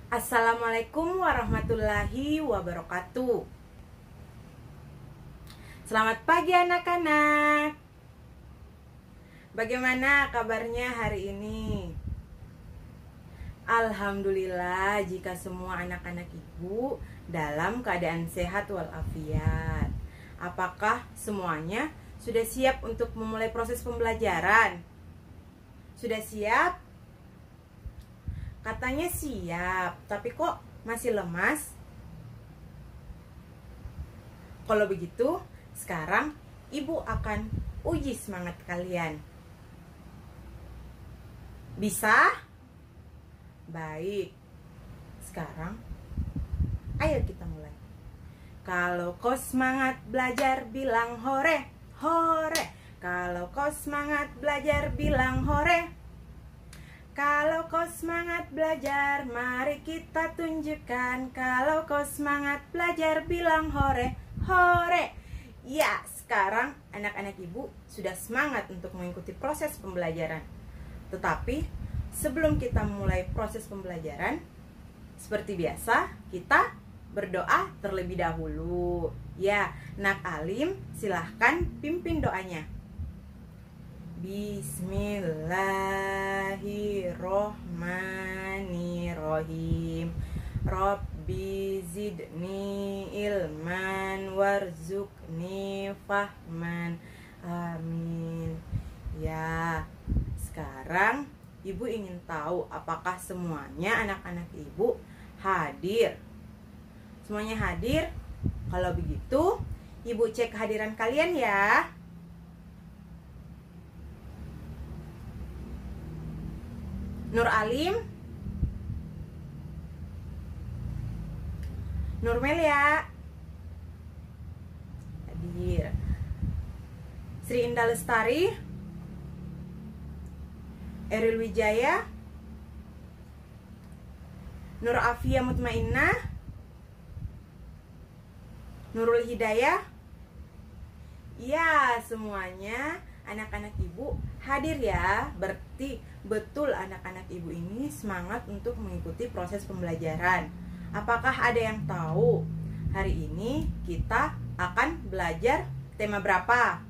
Assalamualaikum warahmatullahi wabarakatuh. Selamat pagi anak-anak. Bagaimana kabarnya hari ini? Alhamdulillah jika semua anak-anak ibu dalam keadaan sehat walafiat. Apakah semuanya sudah siap untuk memulai proses pembelajaran? Sudah siap? Katanya siap, tapi kok masih lemas? Kalau begitu, sekarang ibu akan uji semangat kalian. Bisa? Baik. Sekarang, ayo kita mulai. Kalau kau semangat belajar, bilang hore, hore. Kalau kau semangat belajar, bilang hore. Kalau kau semangat belajar, mari kita tunjukkan. Kalau kau semangat belajar, bilang hore, hore. Ya, sekarang anak-anak ibu sudah semangat untuk mengikuti proses pembelajaran. Tetapi sebelum kita mulai proses pembelajaran, seperti biasa, kita berdoa terlebih dahulu. Ya, Nak Alim, silahkan pimpin doanya. Bismillahirrohmanirrohim. Rabbi zidni ilman warzuqni fahman. Amin. Ya, sekarang ibu ingin tahu apakah semuanya anak-anak ibu hadir. Semuanya hadir? Kalau begitu, ibu cek kehadiran kalian ya. Nur Alim, Nur Melia hadir. Sri Indah Lestari, Eril Wijaya, Nur Afia Mutmainnah, Nurul Hidayah. Ya, semuanya anak-anak ibu hadir ya. Berarti betul anak-anak ibu ini semangat untuk mengikuti proses pembelajaran. Apakah ada yang tahu hari ini kita akan belajar tema berapa?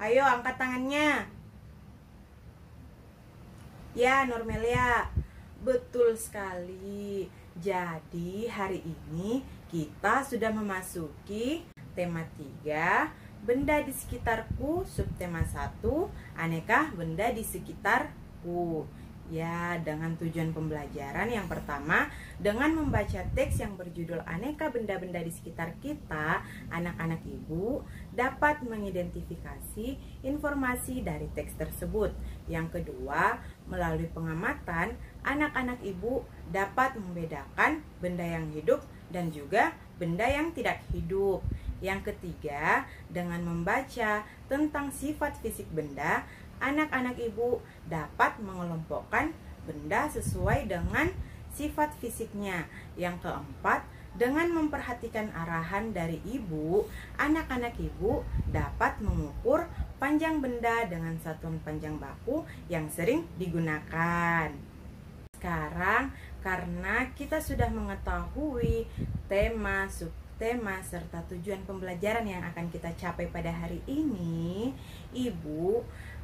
Ayo angkat tangannya. Ya, Nurmelia, betul sekali. Jadi hari ini kita sudah memasuki tema 3, benda di sekitarku, subtema 1, aneka benda di sekitarku. Ya, dengan tujuan pembelajaran yang pertama, dengan membaca teks yang berjudul aneka benda-benda di sekitar kita, anak-anak ibu dapat mengidentifikasi informasi dari teks tersebut. Yang kedua, melalui pengamatan, anak-anak ibu dapat membedakan benda yang hidup dan juga benda yang tidak hidup. Yang ketiga, dengan membaca tentang sifat fisik benda, anak-anak ibu dapat mengelompokkan benda sesuai dengan sifat fisiknya. Yang keempat, dengan memperhatikan arahan dari ibu, anak-anak ibu dapat mengukur panjang benda dengan satuan panjang baku yang sering digunakan. Sekarang, karena kita sudah mengetahui tema, subtema, serta tujuan pembelajaran yang akan kita capai pada hari ini, ibu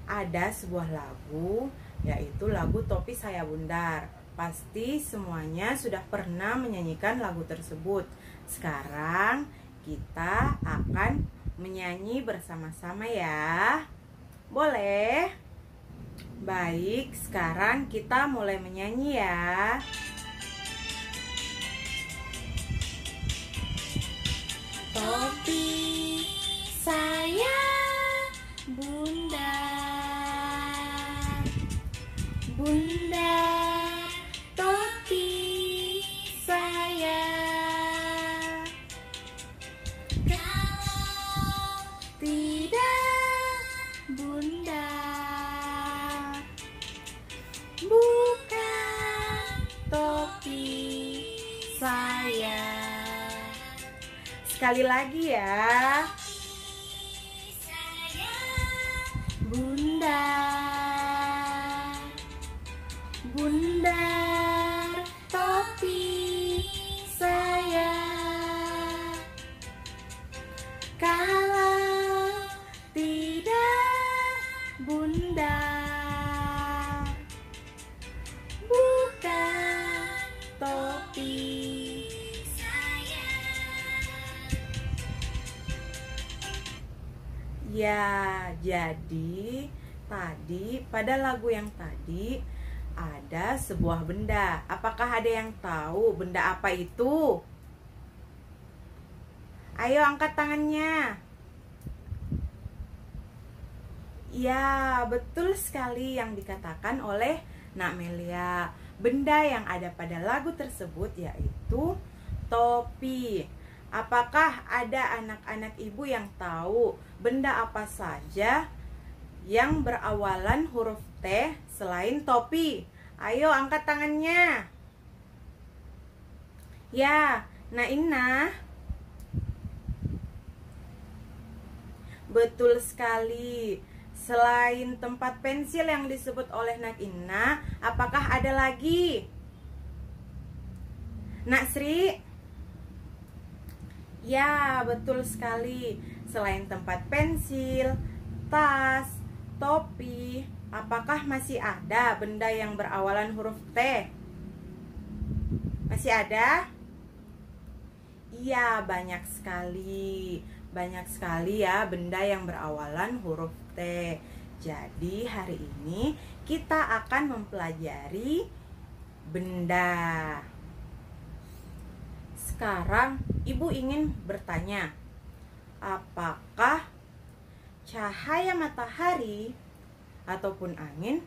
ada sebuah lagu, yaitu lagu Topi Saya Bundar. Pasti semuanya sudah pernah menyanyikan lagu tersebut. Sekarang kita akan menyanyi bersama-sama ya. Boleh? Baik, sekarang kita mulai menyanyi ya. Topi saya bundar, bundar topi saya. Kalau tidak bundar, bukan topi saya. Sekali lagi ya. Bundar, bundar topi bunda, bukan topi. Ya, jadi tadi pada lagu yang tadi ada sebuah benda. Apakah ada yang tahu benda apa itu? Ayo angkat tangannya. Ya, betul sekali yang dikatakan oleh Nak Melia. Benda yang ada pada lagu tersebut yaitu topi. Apakah ada anak-anak ibu yang tahu benda apa saja yang berawalan huruf T selain topi? Ayo angkat tangannya. Ya, Nak Inna. Betul sekali. Selain tempat pensil yang disebut oleh Nak Inna, apakah ada lagi? Nak Sri? Ya, betul sekali. Selain tempat pensil, tas, topi, apakah masih ada benda yang berawalan huruf T? Masih ada? Iya, banyak sekali. Banyak sekali ya benda yang berawalan huruf T. Jadi hari ini kita akan mempelajari benda. Sekarang ibu ingin bertanya, apakah cahaya matahari ataupun angin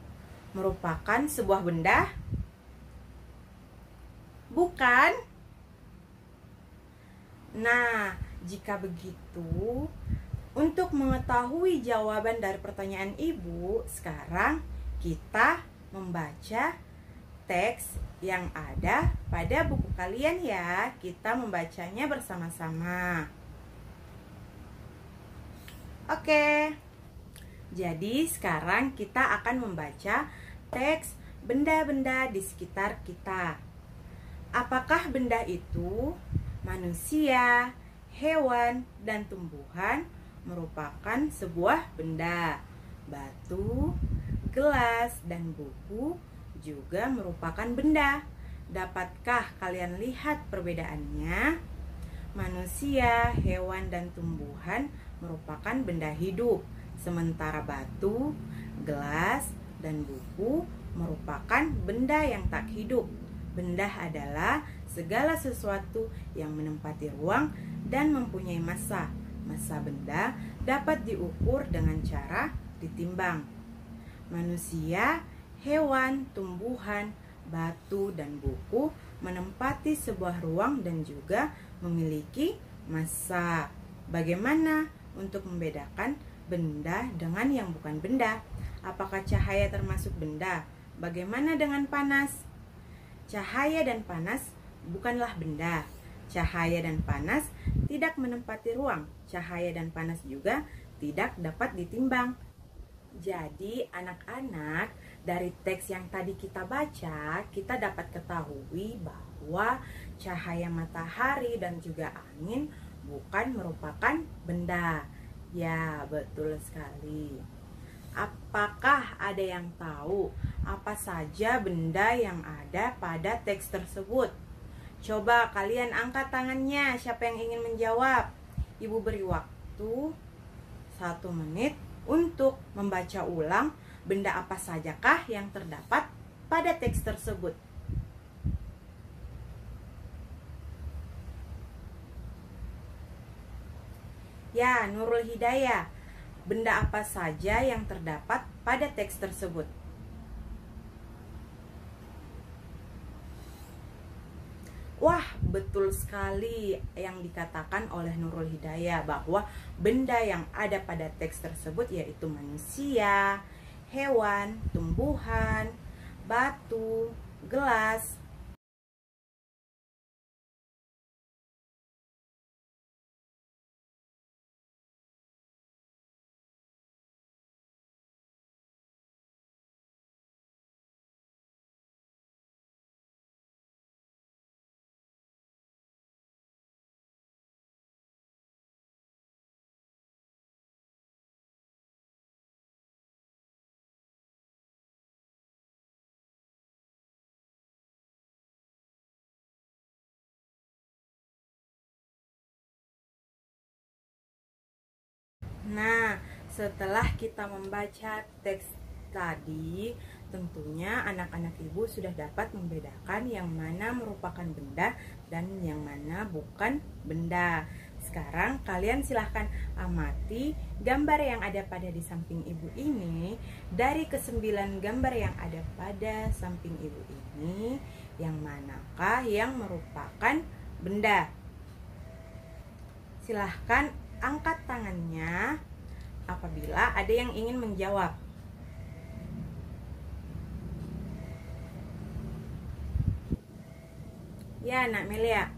merupakan sebuah benda? Bukan? Nah, jika begitu, untuk mengetahui jawaban dari pertanyaan ibu, sekarang kita membaca teks yang ada pada buku kalian ya. Kita membacanya bersama-sama. Oke. Jadi sekarang kita akan membaca teks benda-benda di sekitar kita. Apakah benda itu manusia, hewan, dan tumbuhan merupakan sebuah benda? Batu, gelas, dan buku juga merupakan benda. Dapatkah kalian lihat perbedaannya? Manusia, hewan, dan tumbuhan merupakan benda hidup, sementara batu, gelas, dan buku merupakan benda yang tak hidup. Benda adalah segala sesuatu yang menempati ruang dan mempunyai massa. Massa benda dapat diukur dengan cara ditimbang. Manusia, hewan, tumbuhan, batu, dan buku menempati sebuah ruang dan juga memiliki massa. Bagaimana untuk membedakan benda dengan yang bukan benda? Apakah cahaya termasuk benda? Bagaimana dengan panas? Cahaya dan panas bukanlah benda. Cahaya dan panas tidak menempati ruang. Cahaya dan panas juga tidak dapat ditimbang. Jadi anak-anak, dari teks yang tadi kita baca, kita dapat ketahui bahwa cahaya matahari dan juga angin bukan merupakan benda. Ya, betul sekali. Apakah ada yang tahu apa saja benda yang ada pada teks tersebut? Coba kalian angkat tangannya, siapa yang ingin menjawab? Ibu beri waktu 1 menit untuk membaca ulang benda apa sajakah yang terdapat pada teks tersebut. Ya, Nurul Hidayah, benda apa saja yang terdapat pada teks tersebut? Wah, betul sekali yang dikatakan oleh Nurul Hidayah bahwa benda yang ada pada teks tersebut yaitu manusia, hewan, tumbuhan, batu, gelas, Nah, setelah kita membaca teks tadi, tentunya anak-anak ibu sudah dapat membedakan yang mana merupakan benda dan yang mana bukan benda. Sekarang kalian silahkan amati gambar yang ada pada di samping ibu ini. Dari ke-9 gambar yang ada pada samping ibu ini, yang manakah yang merupakan benda? Silahkan angkat tangannya apabila ada yang ingin menjawab. Ya, Nak Melia.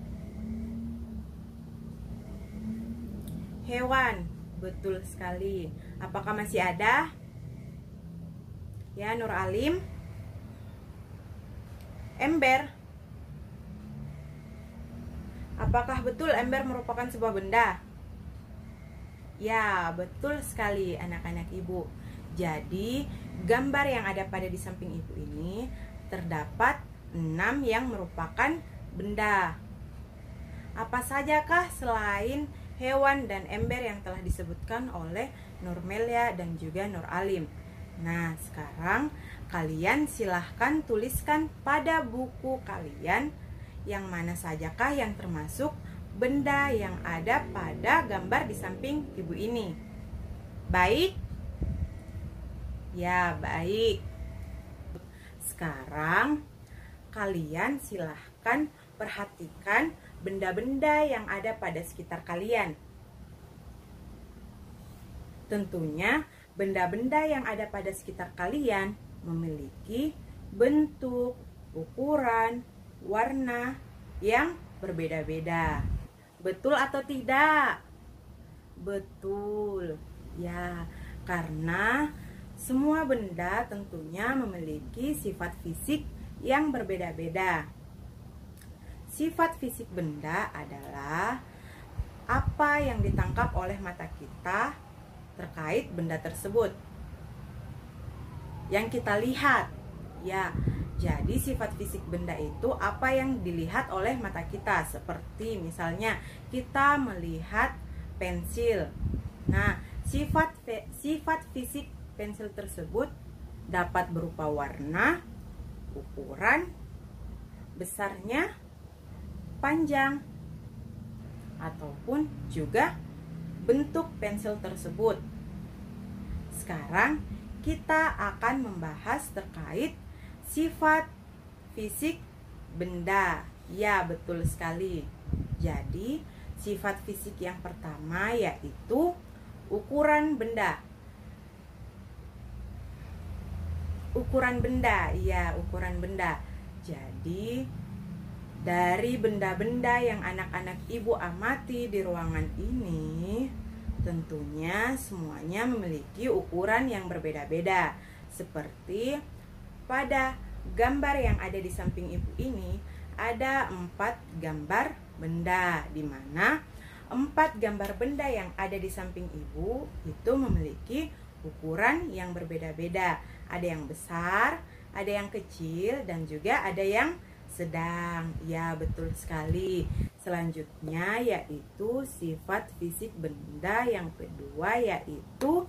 Hewan, betul sekali. Apakah masih ada? Ya, Nur Alim. Ember. Apakah betul ember merupakan sebuah benda? Ya, betul sekali anak-anak ibu. Jadi, gambar yang ada pada di samping ibu ini terdapat 6 yang merupakan benda. Apa sajakah selain hewan dan ember yang telah disebutkan oleh Nur Melia dan juga Nur Alim? Nah, sekarang kalian silahkan tuliskan pada buku kalian yang mana sajakah yang termasuk benda yang ada pada gambar di samping ibu ini. Baik? Ya, baik. Sekarang kalian silahkan perhatikan benda-benda yang ada pada sekitar kalian. Tentunya benda-benda yang ada pada sekitar kalian memiliki bentuk, ukuran, warna yang berbeda-beda. Betul atau tidak? Betul. Ya, karena semua benda tentunya memiliki sifat fisik yang berbeda-beda. Sifat fisik benda adalah apa yang ditangkap oleh mata kita terkait benda tersebut. Yang kita lihat, ya. Jadi sifat fisik benda itu apa yang dilihat oleh mata kita. Seperti misalnya kita melihat pensil. Nah, sifat fisik pensil tersebut dapat berupa warna, ukuran, besarnya, panjang, ataupun juga bentuk pensil tersebut. Sekarang kita akan membahas terkait sifat fisik benda. Ya, betul sekali. Jadi, sifat fisik yang pertama yaitu ukuran benda. Ukuran benda, ya, ukuran benda. Jadi, dari benda-benda yang anak-anak ibu amati di ruangan ini, tentunya semuanya memiliki ukuran yang berbeda-beda. Seperti pada gambar yang ada di samping ibu ini, ada 4 gambar benda, di mana 4 gambar benda yang ada di samping ibu itu memiliki ukuran yang berbeda-beda. Ada yang besar, ada yang kecil, dan juga ada yang sedang. Ya, betul sekali. Selanjutnya yaitu sifat fisik benda yang kedua yaitu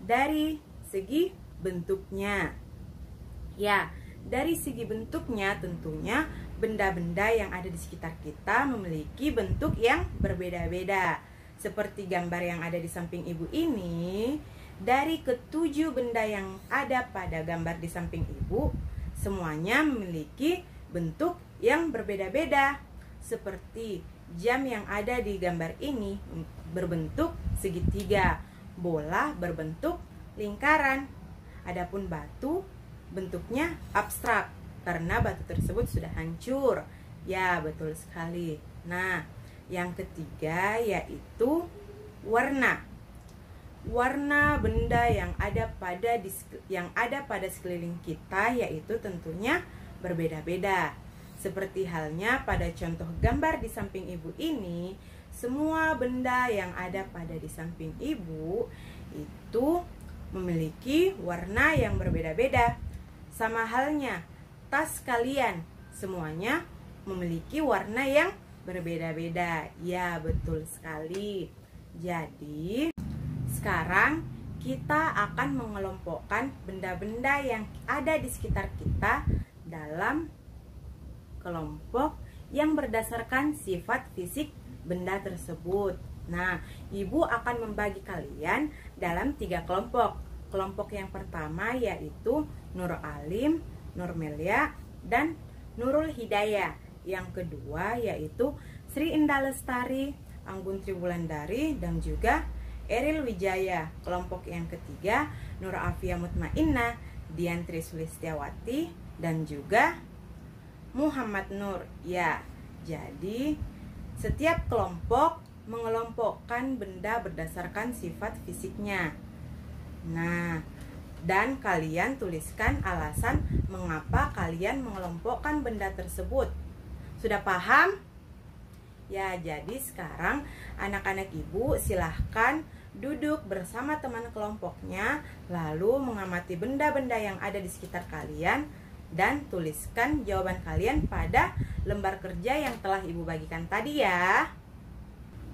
dari segi bentuknya. Ya, dari segi bentuknya tentunya benda-benda yang ada di sekitar kita memiliki bentuk yang berbeda-beda. Seperti gambar yang ada di samping ibu ini, dari ke-7 benda yang ada pada gambar di samping ibu, semuanya memiliki bentuk yang berbeda-beda. Seperti jam yang ada di gambar ini berbentuk segitiga, bola berbentuk lingkaran. Adapun batu bentuknya abstrak karena batu tersebut sudah hancur. Ya, betul sekali. Nah, yang ketiga yaitu warna. Warna benda yang ada pada sekeliling kita yaitu tentunya berbeda-beda. Seperti halnya pada contoh gambar di samping ibu ini, semua benda yang ada pada di samping ibu itu memiliki warna yang berbeda-beda. Sama halnya tas kalian, semuanya memiliki warna yang berbeda-beda. Ya, betul sekali. Jadi, sekarang kita akan mengelompokkan benda-benda yang ada di sekitar kita dalam kelompok yang berdasarkan sifat fisik benda tersebut. Nah, Ibu akan membagi kalian dalam 3 kelompok. Kelompok yang pertama yaitu Nur Alim, Nur Melia, dan Nurul Hidayah. Yang kedua yaitu Sri Indah Lestari, Anggun Triwulandari, dan juga Eril Wijaya. Kelompok yang ketiga Nur Afia Mutmainnah, Dian Sulistiawati, dan juga Muhammad Nur. Ya, jadi setiap kelompok mengelompokkan benda berdasarkan sifat fisiknya. Nah, dan kalian tuliskan alasan mengapa kalian mengelompokkan benda tersebut. Sudah paham? Ya, jadi sekarang anak-anak Ibu silahkan duduk bersama teman kelompoknya, lalu mengamati benda-benda yang ada di sekitar kalian, dan tuliskan jawaban kalian pada lembar kerja yang telah Ibu bagikan tadi ya.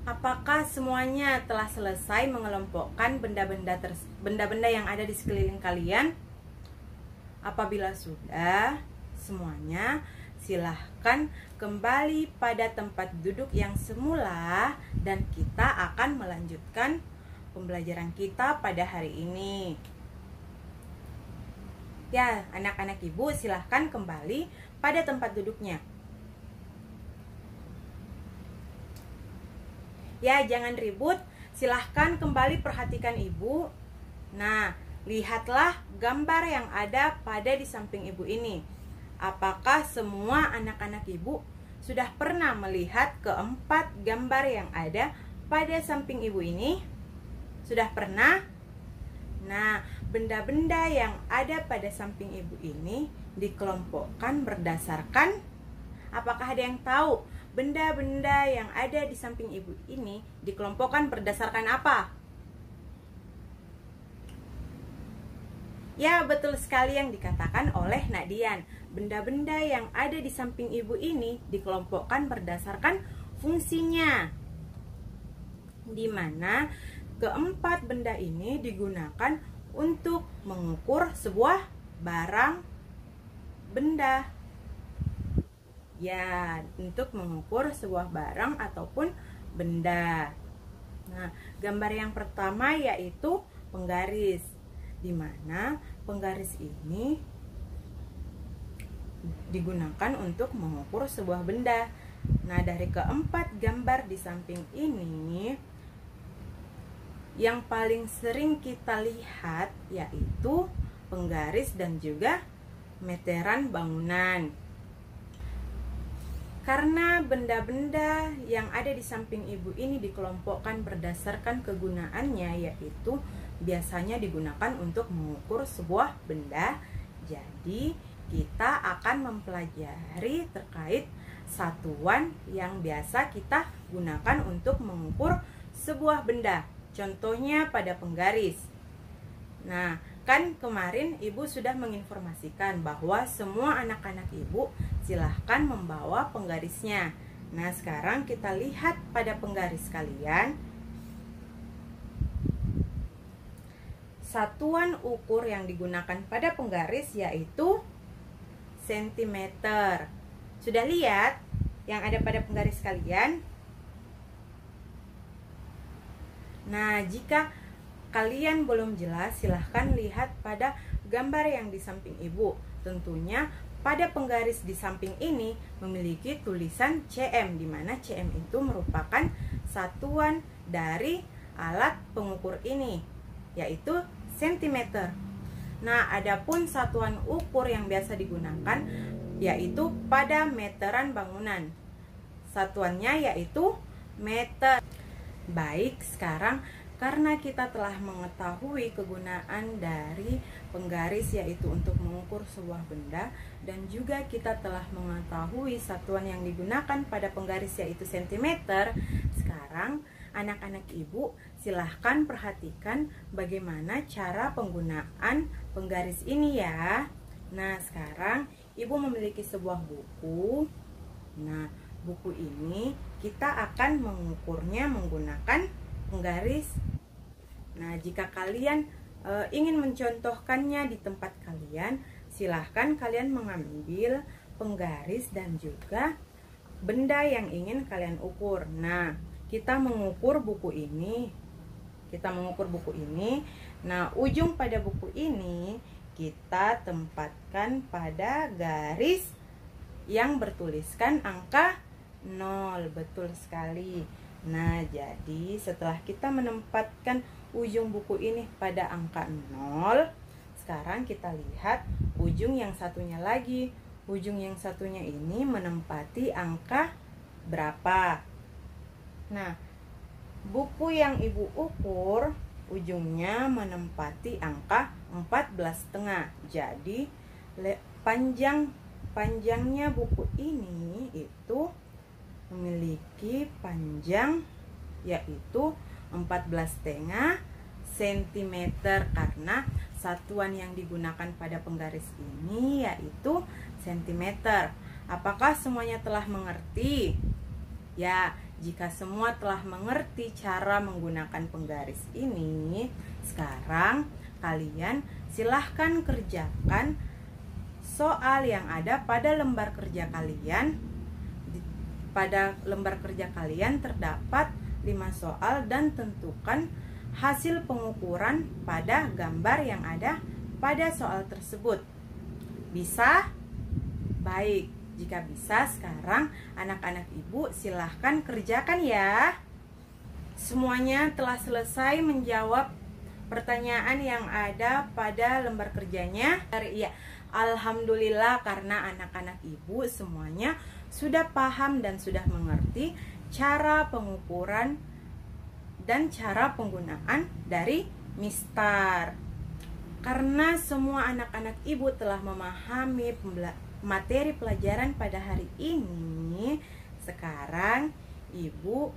Apakah semuanya telah selesai mengelompokkan benda-benda yang ada di sekeliling kalian? Apabila sudah semuanya, silahkan kembali pada tempat duduk yang semula dan kita akan melanjutkan pembelajaran kita pada hari ini. Ya, anak-anak Ibu silahkan kembali pada tempat duduknya. Ya, jangan ribut, silahkan kembali perhatikan Ibu. Nah, lihatlah gambar yang ada pada di samping Ibu ini. Apakah semua anak-anak Ibu sudah pernah melihat keempat gambar yang ada pada samping Ibu ini? Sudah pernah? Nah, benda-benda yang ada pada samping Ibu ini dikelompokkan berdasarkan, apakah ada yang tahu benda-benda yang ada di samping Ibu ini dikelompokkan berdasarkan apa? Ya, betul sekali yang dikatakan oleh Nadian. Benda-benda yang ada di samping Ibu ini dikelompokkan berdasarkan fungsinya, di mana keempat benda ini digunakan untuk mengukur sebuah barang benda. Ya, untuk mengukur sebuah barang ataupun benda. Nah, gambar yang pertama yaitu penggaris, di mana penggaris ini digunakan untuk mengukur sebuah benda. Nah, dari keempat gambar di samping ini, yang paling sering kita lihat yaitu penggaris dan juga meteran bangunan. Karena benda-benda yang ada di samping Ibu ini dikelompokkan berdasarkan kegunaannya, yaitu biasanya digunakan untuk mengukur sebuah benda. Jadi kita akan mempelajari terkait satuan yang biasa kita gunakan untuk mengukur sebuah benda. Contohnya pada penggaris. Nah, kan kemarin Ibu sudah menginformasikan bahwa semua anak-anak Ibu silahkan membawa penggarisnya. Nah, sekarang kita lihat pada penggaris kalian. Satuan ukur yang digunakan pada penggaris yaitu sentimeter. Sudah lihat yang ada pada penggaris kalian? Nah, jika kalian belum jelas, silahkan lihat pada gambar yang di samping Ibu. Tentunya pada penggaris di samping ini memiliki tulisan cm, di mana cm itu merupakan satuan dari alat pengukur ini, yaitu sentimeter. Nah, adapun satuan ukur yang biasa digunakan yaitu pada meteran bangunan. Satuannya yaitu meter. Baik, sekarang karena kita telah mengetahui kegunaan dari penggaris yaitu untuk mengukur sebuah benda, dan juga kita telah mengetahui satuan yang digunakan pada penggaris yaitu sentimeter, sekarang anak-anak Ibu silahkan perhatikan bagaimana cara penggunaan penggaris ini ya. Nah, sekarang Ibu memiliki sebuah buku. Nah, buku ini kita akan mengukurnya menggunakan penggaris. Nah, jika kalian ingin mencontohkannya di tempat kalian, silahkan kalian mengambil penggaris dan juga benda yang ingin kalian ukur. Nah, kita mengukur buku ini. Nah, ujung pada buku ini kita tempatkan pada garis yang bertuliskan angka 0. Betul sekali. Nah, jadi setelah kita menempatkan ujung buku ini pada angka 0, sekarang kita lihat ujung yang satunya lagi. Ujung yang satunya ini menempati angka berapa? Nah, buku yang ibu ukur ujungnya menempati angka 14,5. Jadi panjangnya buku ini itu memiliki panjang yaitu 14,5 cm, karena satuan yang digunakan pada penggaris ini yaitu cm. Apakah semuanya telah mengerti? Ya, jika semua telah mengerti cara menggunakan penggaris ini, sekarang kalian silahkan kerjakan soal yang ada pada lembar kerja kalian. Pada lembar kerja kalian terdapat 5 soal dan tentukan hasil pengukuran pada gambar yang ada pada soal tersebut. Bisa? Baik, jika bisa sekarang anak-anak ibu silahkan kerjakan ya. Semuanya telah selesai menjawab pertanyaan yang ada pada lembar kerjanya? Iya, alhamdulillah, karena anak-anak ibu semuanya sudah paham dan sudah mengerti cara pengukuran dan cara penggunaan dari mistar. Karena semua anak-anak ibu telah memahami materi pelajaran pada hari ini, sekarang ibu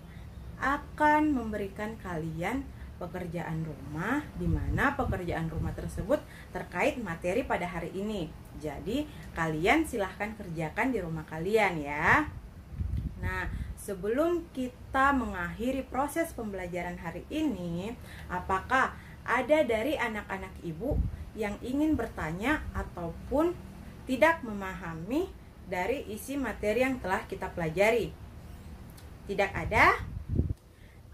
akan memberikan kalian pekerjaan rumah, di mana pekerjaan rumah tersebut terkait materi pada hari ini. Jadi kalian silahkan kerjakan di rumah kalian ya. Nah, sebelum kita mengakhiri proses pembelajaran hari ini, apakah ada dari anak-anak ibu yang ingin bertanya ataupun tidak memahami dari isi materi yang telah kita pelajari? Tidak ada?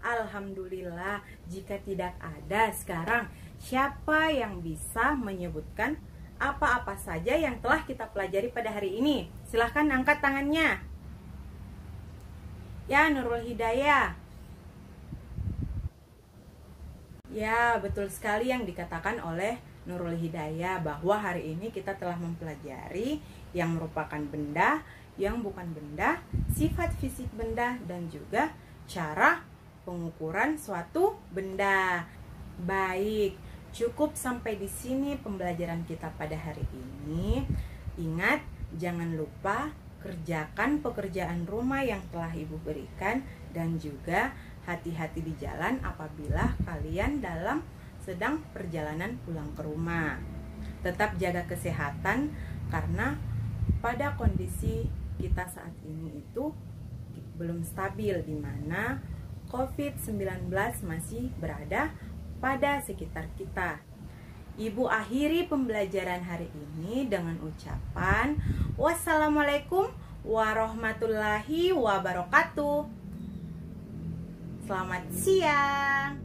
Alhamdulillah. Jika tidak ada, sekarang siapa yang bisa menyebutkan apa-apa saja yang telah kita pelajari pada hari ini? Silahkan angkat tangannya. Ya, Nurul Hidayah. Ya, betul sekali yang dikatakan oleh Nurul Hidayah, bahwa hari ini kita telah mempelajari yang merupakan benda, yang bukan benda, sifat fisik benda, dan juga cara pengukuran suatu benda. Baik, cukup sampai di sini pembelajaran kita pada hari ini. Ingat, jangan lupa kerjakan pekerjaan rumah yang telah ibu berikan, dan juga hati-hati di jalan apabila kalian sedang perjalanan pulang ke rumah. Tetap jaga kesehatan, karena pada kondisi kita saat ini itu belum stabil, di mana COVID-19 masih berada pada sekitar kita. Ibu akhiri pembelajaran hari ini dengan ucapan wassalamualaikum warahmatullahi wabarakatuh. Selamat siang.